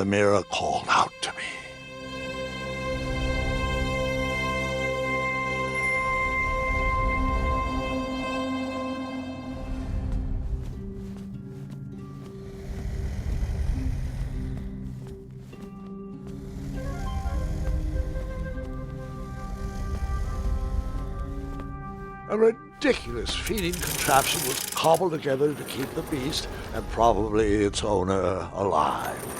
the mirror called out to me. A ridiculous feeding contraption was cobbled together to keep the beast and probably its owner alive.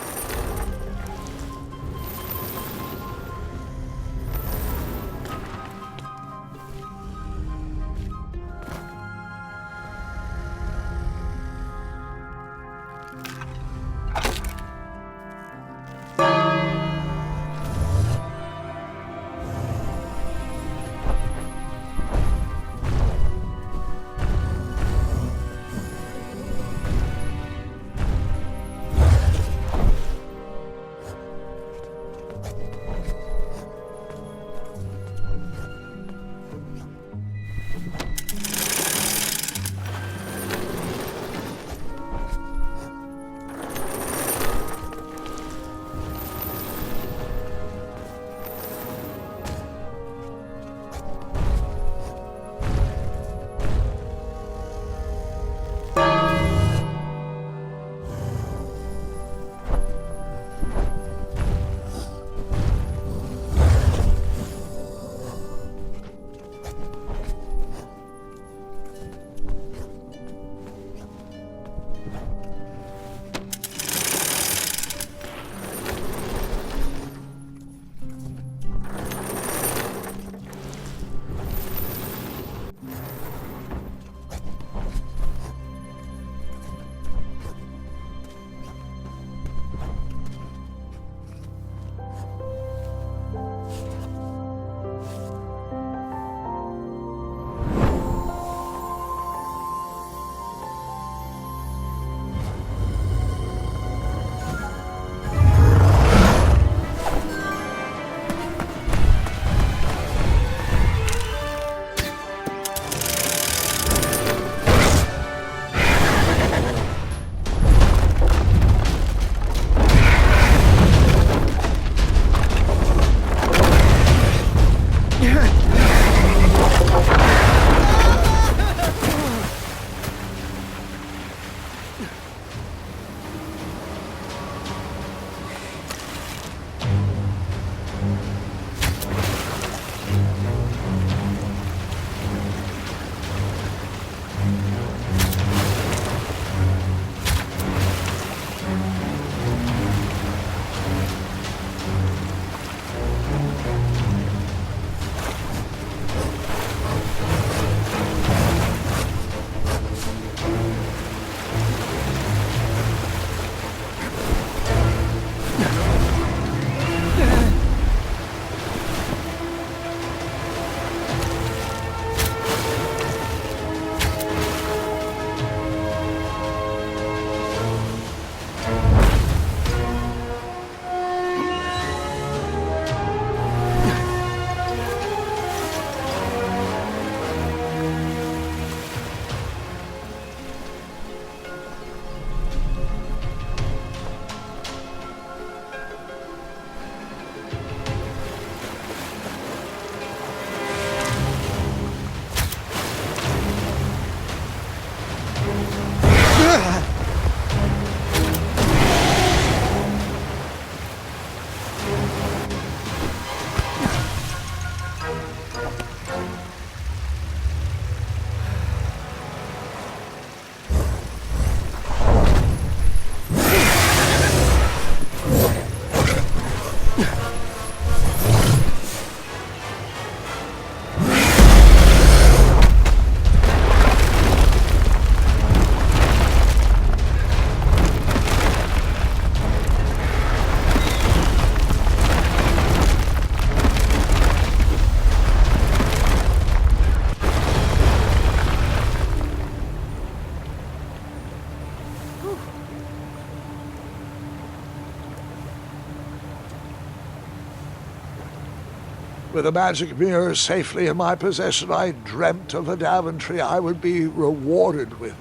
With the magic mirror safely in my possession, I dreamt of the Daventry I would be rewarded with,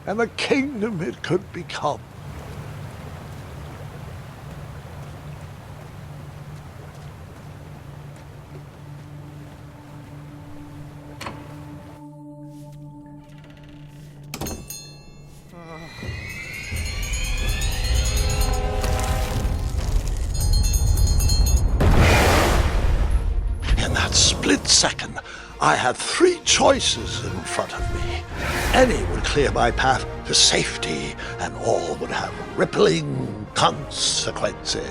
and the kingdom it could become. split second, I had three choices in front of me. Any would clear my path to safety, and all would have rippling consequences.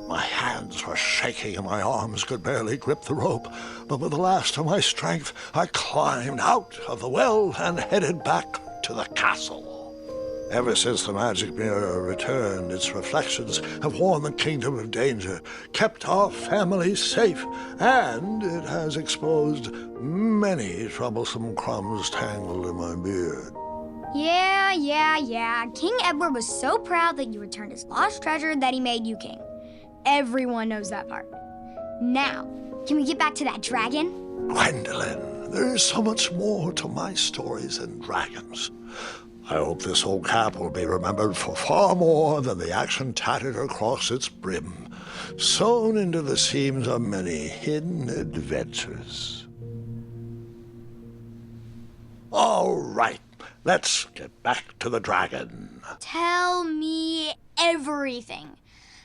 My hands were shaking and my arms could barely grip the rope, but with the last of my strength, I climbed out of the well and headed back to the castle. Ever since the magic mirror returned, its reflections have warned the kingdom of danger, kept our family safe, and it has exposed many troublesome crumbs tangled in my beard. Yeah. King Edward was so proud that you returned his lost treasure that he made you king. Everyone knows that part. Now, can we get back to that dragon? Gwendolyn, there is so much more to my stories than dragons. I hope this old cap will be remembered for far more than the action tattered across its brim, sewn into the seams of many hidden adventures. All right, let's get back to the dragon. Tell me everything.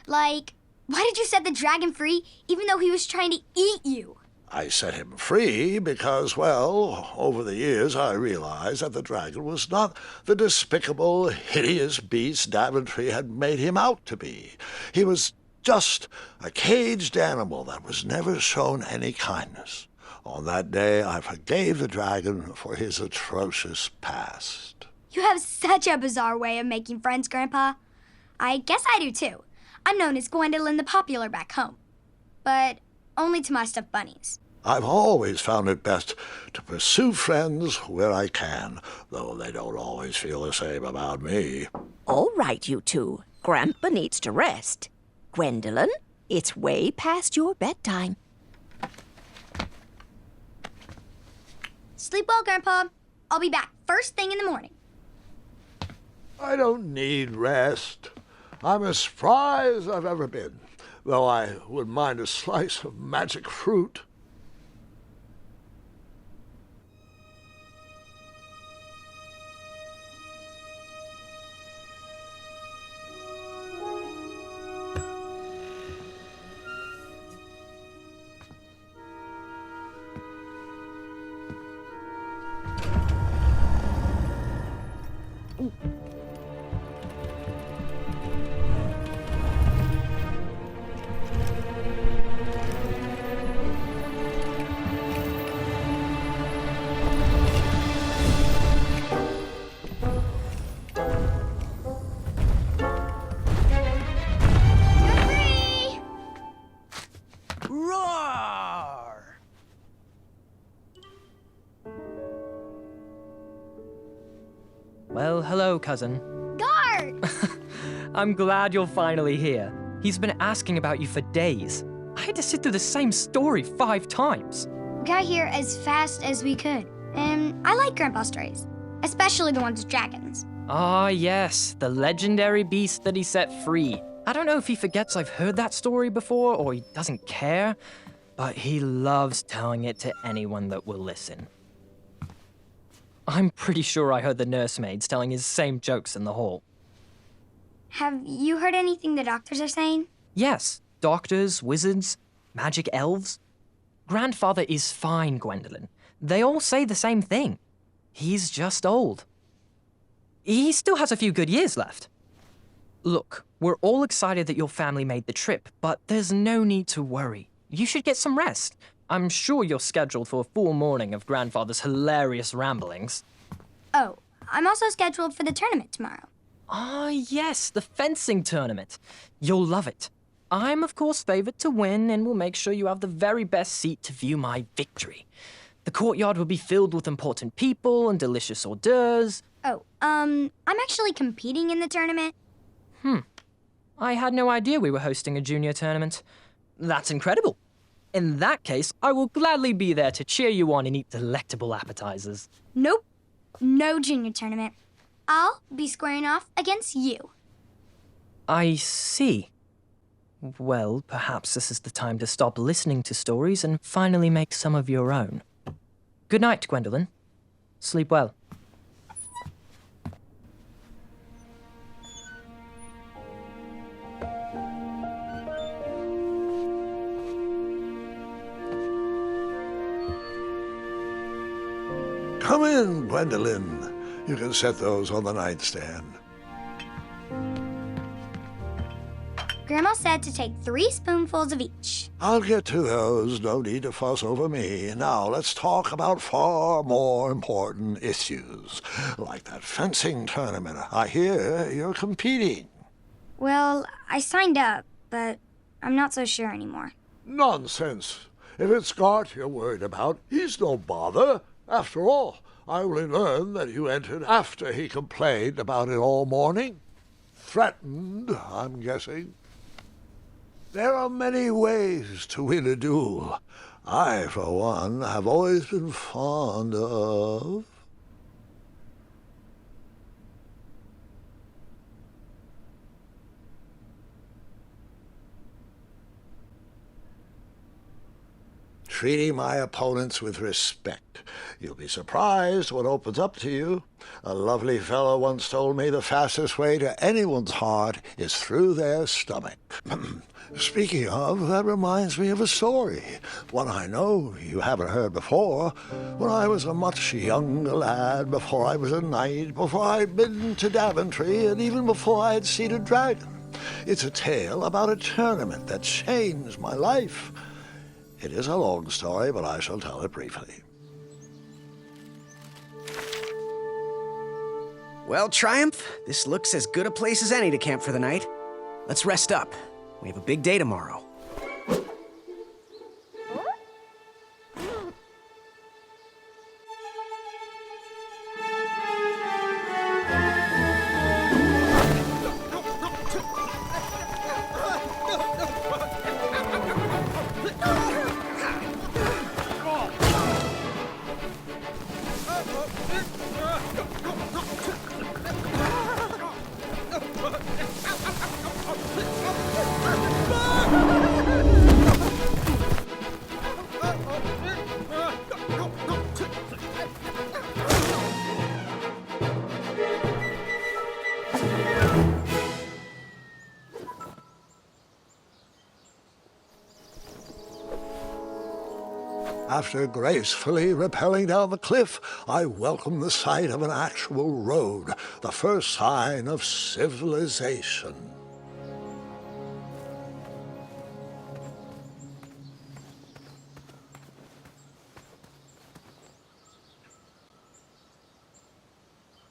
Like, why did you set the dragon free even though he was trying to eat you? I set him free because, well, over the years I realized that the dragon was not the despicable, hideous beast Daventry had made him out to be. He was just a caged animal that was never shown any kindness. On that day, I forgave the dragon for his atrocious past. You have such a bizarre way of making friends, Grandpa. I guess I do too. I'm known as Gwendolyn the Popular back home, but only to my stuffed bunnies. I've always found it best to pursue friends where I can, though they don't always feel the same about me. All right, you two. Grandpa needs to rest. Gwendolyn, it's way past your bedtime. Sleep well, Grandpa. I'll be back first thing in the morning. I don't need rest. I'm as spry as I've ever been, though I wouldn't mind a slice of magic fruit. Roar! Well, hello, cousin. Guard! I'm glad you're finally here. He's been asking about you for days. I had to sit through the same story 5 times. We got here as fast as we could, and I like Grandpa's stories, especially the ones with dragons. Ah, yes, the legendary beast that he set free. I don't know if he forgets I've heard that story before or he doesn't care, but he loves telling it to anyone that will listen. I'm pretty sure I heard the nursemaids telling his same jokes in the hall. Have you heard anything the doctors are saying? Yes, doctors, wizards, magic elves. Grandfather is fine, Gwendolyn. They all say the same thing. He's just old. He still has a few good years left. Look, we're all excited that your family made the trip, but there's no need to worry. You should get some rest. I'm sure you're scheduled for a full morning of Grandfather's hilarious ramblings. Oh, I'm also scheduled for the tournament tomorrow. Ah, yes, the fencing tournament. You'll love it. I'm, of course, favored to win and will make sure you have the very best seat to view my victory. The courtyard will be filled with important people and delicious hors d'oeuvres. Oh, I'm actually competing in the tournament. I had no idea we were hosting a junior tournament. That's incredible. In that case, I will gladly be there to cheer you on and eat delectable appetizers. Nope, no junior tournament. I'll be squaring off against you. I see. Well, perhaps this is the time to stop listening to stories and finally make some of your own. Good night, Gwendolyn. Sleep well. Come in, Gwendolyn. You can set those on the nightstand. Grandma said to take 3 spoonfuls of each. I'll get to those. No need to fuss over me. Now let's talk about far more important issues, like that fencing tournament. I hear you're competing. Well, I signed up, but I'm not so sure anymore. Nonsense. If it's Scott you're worried about, he's no bother. After all, I only learned that you entered after he complained about it all morning. Threatened, I'm guessing. There are many ways to win a duel. I, for one, have always been fond of... treating my opponents with respect. You'll be surprised what opens up to you. A lovely fellow once told me the fastest way to anyone's heart is through their stomach. Speaking of, that reminds me of a story, one I know you haven't heard before. When I was a much younger lad, before I was a knight, before I'd been to Daventry, and even before I had seen a dragon. It's a tale about a tournament that changed my life. It is a long story, but I shall tell it briefly. Well, Triumph, this looks as good a place as any to camp for the night. Let's rest up. We have a big day tomorrow. After gracefully rappelling down the cliff, I welcomed the sight of an actual road, the first sign of civilization.